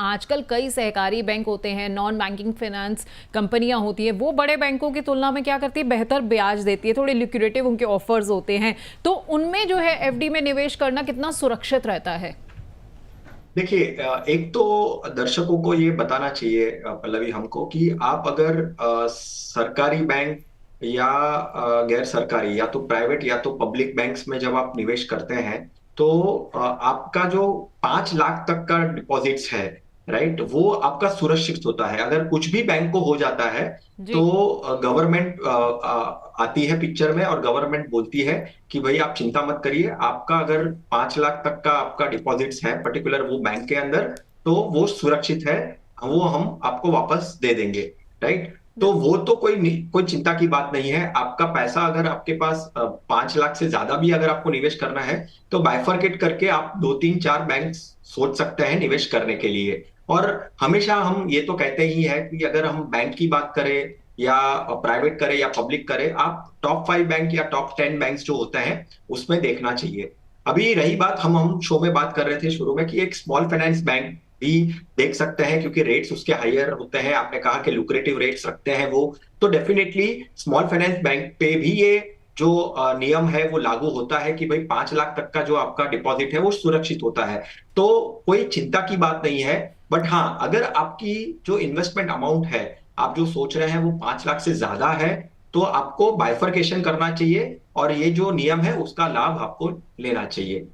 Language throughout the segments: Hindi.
आजकल कई सहकारी बैंक होते हैं, नॉन बैंकिंग फाइनेंस कंपनियां होती हैं, वो बड़े बैंकों की तुलना में क्या करती है, बेहतर ब्याज देती है, थोड़े लिक्विडेटिव उनके ऑफर्स होते हैं। तो उनमें जो है एफडी में निवेश करना कितना सुरक्षित रहता है? देखिए, एक तो दर्शकों को ये बताना चाहिए, पल्लवी, हमको कि आप अगर सरकारी बैंक या गैर सरकारी या तो प्राइवेट या तो पब्लिक बैंक्स में जब आप निवेश करते हैं तो आपका जो 5 लाख तक का डिपॉजिट्स है, राइट, वो आपका सुरक्षित होता है। अगर कुछ भी बैंक को हो जाता है जी। तो गवर्नमेंट आती है पिक्चर में और गवर्नमेंट बोलती है कि भाई आप चिंता मत करिए, आपका अगर 5 लाख तक का आपका डिपॉजिट्स है पर्टिकुलर वो बैंक के अंदर, तो वो सुरक्षित है, वो हम आपको वापस दे देंगे, राइट। तो बिल्कुल। वो तो कोई चिंता की बात नहीं है। आपका पैसा अगर आपके पास 5 लाख से ज्यादा भी अगर आपको निवेश करना है तो बाइफरकेट करके आप 2 3 4 बैंक सोच सकते हैं निवेश करने के लिए। और हमेशा हम ये तो कहते ही है कि अगर हम बैंक की बात करें या प्राइवेट करें या पब्लिक करें, आप टॉप 5 बैंक या टॉप 10 बैंक जो होते हैं उसमें देखना चाहिए। अभी रही बात, हम शो में बात कर रहे थे शुरू में कि एक स्मॉल फाइनेंस बैंक भी देख सकते हैं क्योंकि रेट्स उसके हायर होते हैं। आपने कहा कि लुक्रेटिव रेट्स रखते हैं वो, तो डेफिनेटली स्मॉल फाइनेंस बैंक पे भी ये जो नियम है वो लागू होता है कि भाई 5 लाख तक का जो आपका डिपॉजिट है वो सुरक्षित होता है। तो कोई चिंता की बात नहीं है। बट हाँ, अगर आपकी जो इन्वेस्टमेंट अमाउंट है, आप जो सोच रहे हैं वो 5 लाख से ज्यादा है, तो आपको बाइफरकेशन करना चाहिए और ये जो नियम है उसका लाभ आपको लेना चाहिए।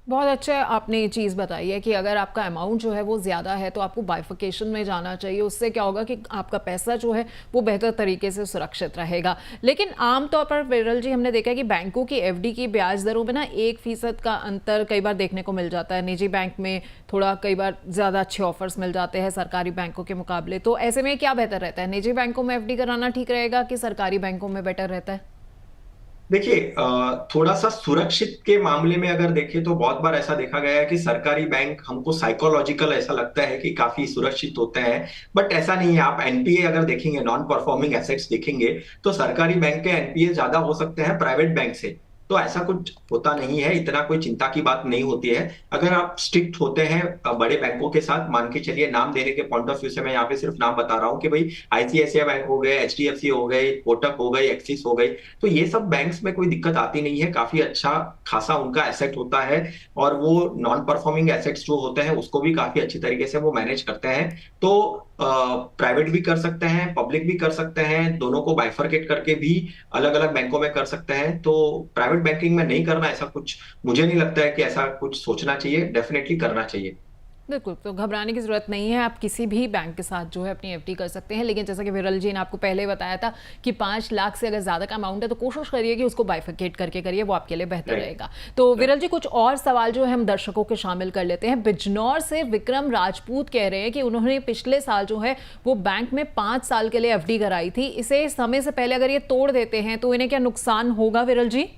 बहुत अच्छा आपने ये चीज़ बताई है कि अगर आपका अमाउंट जो है वो ज़्यादा है तो आपको बाइफिकेशन में जाना चाहिए। उससे क्या होगा कि आपका पैसा जो है वो बेहतर तरीके से सुरक्षित रहेगा। लेकिन आमतौर पर विरल जी, हमने देखा है कि बैंकों की एफडी की ब्याज दरों में ना 1% का अंतर कई बार देखने को मिल जाता है। निजी बैंक में थोड़ा कई बार ज़्यादा अच्छे ऑफर्स मिल जाते हैं सरकारी बैंकों के मुकाबले। तो ऐसे में क्या बेहतर रहता है, निजी बैंकों में एफडी कराना ठीक रहेगा कि सरकारी बैंकों में बेटर रहता है? देखिए, थोड़ा सा सुरक्षित के मामले में अगर देखें तो बहुत बार ऐसा देखा गया है कि सरकारी बैंक हमको साइकोलॉजिकल ऐसा लगता है कि काफी सुरक्षित होते हैं। बट ऐसा नहीं है। आप एनपीए अगर देखेंगे, नॉन परफॉर्मिंग एसेट्स देखेंगे, तो सरकारी बैंक के एनपीए ज्यादा हो सकते हैं प्राइवेट बैंक से। तो ऐसा कुछ होता नहीं है, इतना कोई चिंता की बात नहीं होती है अगर आप स्ट्रिक्ट होते हैं बड़े बैंकों के साथ। मान के चलिए, नाम देने के पॉइंट ऑफ व्यू से मैं यहाँ पे सिर्फ नाम बता रहा हूँ कि भाई आईसीआईसीआई बैंक हो गए, एचडीएफसी हो गए, कोटक हो गई, एक्सिस हो गई, तो ये सब बैंक्स में कोई दिक्कत आती नहीं है। काफी अच्छा खासा उनका एसेट होता है और वो नॉन परफॉर्मिंग एसेट्स जो होते हैं उसको भी काफी अच्छी तरीके से वो मैनेज करते हैं। तो प्राइवेट भी कर सकते हैं, पब्लिक भी कर सकते हैं, दोनों को बाइफरकेट करके भी अलग अलग बैंकों में कर सकते हैं। तो प्राइवेट बैंकिंग में नहीं करना, ऐसा कुछ मुझे नहीं लगता है कि ऐसा कुछ सोचना चाहिए। डेफिनेटली करना चाहिए। बिल्कुल, तो घबराने की ज़रूरत नहीं है। आप किसी भी बैंक के साथ जो है अपनी एफडी कर सकते हैं। लेकिन जैसा कि विरल जी ने आपको पहले बताया था कि 5 लाख से अगर ज़्यादा का अमाउंट है तो कोशिश करिए कि उसको बाइफिकेट करके करिए, वो आपके लिए बेहतर राइट। रहेगा। तो विरल जी, कुछ और सवाल जो है हम दर्शकों के शामिल कर लेते हैं। बिजनौर से विक्रम राजपूत कह रहे हैं कि उन्होंने पिछले साल जो है वो बैंक में 5 साल के लिए एफडी कराई थी। इसे समय से पहले अगर ये तोड़ देते हैं तो इन्हें क्या नुकसान होगा विरल जी?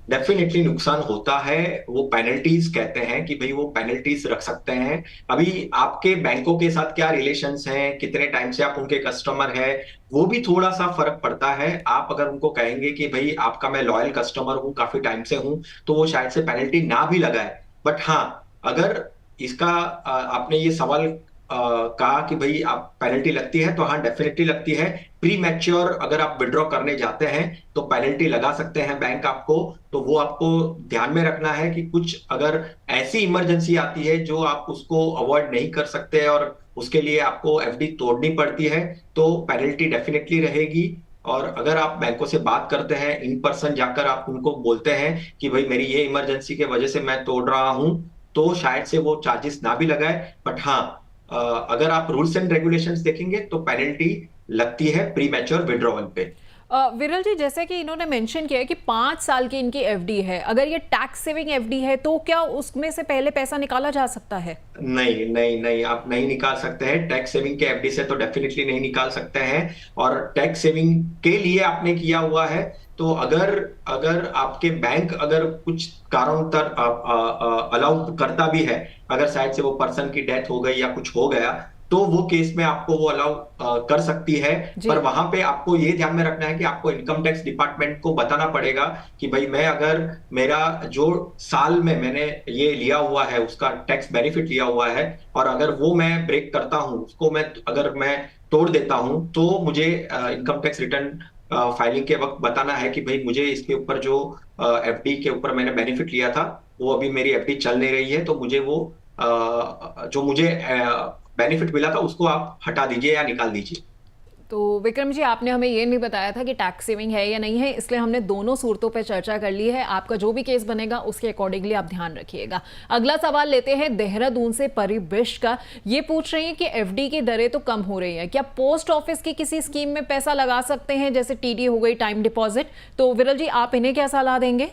डेफिनेटली नुकसान होता है। वो पेनल्टीज कहते हैं कि भाई वो पेनल्टीज रख सकते हैं। अभी आपके बैंकों के साथ क्या रिलेशंस हैं, कितने टाइम से आप उनके कस्टमर हैं, वो भी थोड़ा सा फर्क पड़ता है। आप अगर उनको कहेंगे कि भाई आपका मैं लॉयल कस्टमर हूँ, काफी टाइम से हूँ, तो वो शायद से पेनल्टी ना भी लगाए। बट हाँ, अगर इसका आपने ये सवाल कहा कि भाई आप पेनल्टी लगती है, तो हाँ डेफिनेटली लगती है। प्री मैच्योर अगर आप विड्रॉ करने जाते हैं तो पेनल्टी लगा सकते हैं बैंक आपको। तो वो आपको ध्यान में रखना है कि कुछ अगर ऐसी इमरजेंसी आती है जो आप उसको अवॉइड नहीं कर सकते और उसके लिए आपको एफडी तोड़नी पड़ती है, तो पेनल्टी डेफिनेटली रहेगी। और अगर आप बैंकों से बात करते हैं, इन पर्सन जाकर आप उनको बोलते हैं कि भाई मेरी ये इमरजेंसी की वजह से मैं तोड़ रहा हूं, तो शायद से वो चार्जेस ना भी लगाए। बट हाँ, अगर आप रूल्स एंड रेगुलेशंस देखेंगे तो पेनल्टी लगती है प्री मैच्योर विड्रॉवल पे। विरल जी, जैसे कि इन्होंने मेंशन किया है कि 5 साल की इनकी एफडी है, अगर ये टैक्स सेविंग एफडी है तो क्या उसमें से पहले पैसा निकाला जा सकता है? नहीं नहीं नहीं, आप नहीं निकाल सकते हैं। टैक्स सेविंग के एफडी से तो डेफिनेटली नहीं निकाल सकते हैं। और टैक्स सेविंग के लिए आपने किया हुआ है, तो अगर अगर आपके बैंक अगर कुछ कारणों अलाउ करता भी है, अगर शायद से वो पर्सन की डेथ हो गई या कुछ हो गया, तो वो केस में आपको वो अलाउ कर सकती है। जी। पर वहां पे आपको ये ध्यान में रखना है कि आपको इनकम टैक्स डिपार्टमेंट को बताना पड़ेगा कि भाई मैं अगर मेरा जो साल में मैंने ये लिया हुआ है उसका टैक्स बेनिफिट लिया हुआ है, और अगर वो मैं ब्रेक करता हूं, उसको मैं अगर मैं तोड़ देता हूं, तो मुझे इनकम टैक्स रिटर्न फाइलिंग के वक्त बताना है कि भाई मुझे इसके ऊपर जो एफडी के ऊपर मैंने बेनिफिट लिया था, वो अभी मेरी एफडी चल नहीं रही है, तो मुझे वो जो मुझे बेनिफिट मिला था उसको आप हटा दीजिए या निकाल दीजिए। तो विक्रम जी, आपने हमें ये नहीं बताया था कि टैक्स सेविंग है या नहीं है, इसलिए हमने दोनों सूरतों पर चर्चा कर ली है। आपका जो भी केस बनेगा उसके अकॉर्डिंगली आप ध्यान रखिएगा। अगला सवाल लेते हैं देहरादून से परिविश का। ये पूछ रही हैं कि एफडी की दरें तो कम हो रही हैं, क्या पोस्ट ऑफिस की किसी स्कीम में पैसा लगा सकते हैं, जैसे टीडी हो गई, टाइम डिपॉजिट? तो विरल जी, आप इन्हें क्या सलाह देंगे?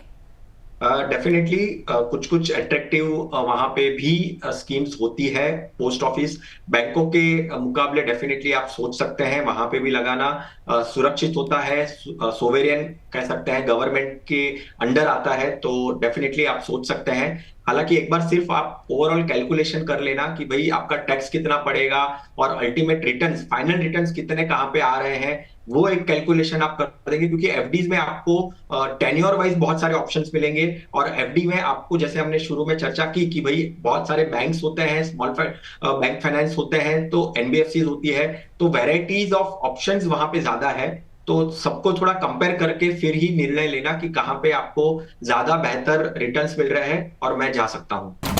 डेफिनेटली कुछ कुछ अट्रैक्टिव वहां पे भी स्कीम्स होती है। पोस्ट ऑफिस बैंकों के मुकाबले डेफिनेटली आप सोच सकते हैं, वहां पे भी लगाना सुरक्षित होता है, सोवेरियन कह सकते हैं, गवर्नमेंट के अंडर आता है, तो डेफिनेटली आप सोच सकते हैं। हालांकि एक बार सिर्फ आप ओवरऑल कैलकुलेशन कर लेना कि भाई आपका टैक्स कितना पड़ेगा और अल्टीमेट रिटर्न्स, फाइनल रिटर्न्स कितने कहाँ पे आ रहे हैं, वो एक कैलकुलेशन आप कर देंगे, क्योंकि एफडीज में आपको टेन्योर वाइज बहुत सारे ऑप्शंस मिलेंगे, और एफडी में आपको, जैसे हमने शुरू में चर्चा की कि भाई बहुत सारे बैंक्स होते हैं, स्मॉल बैंक फाइनेंस होते हैं, तो एनबीएफसी होती है, तो वेराइटीज ऑफ ऑप्शंस वहां पे ज्यादा है। तो सबको थोड़ा कंपेयर करके फिर ही निर्णय लेना कि कहाँ पे आपको ज्यादा बेहतर रिटर्न्स मिल रहे हैं और मैं जा सकता हूँ।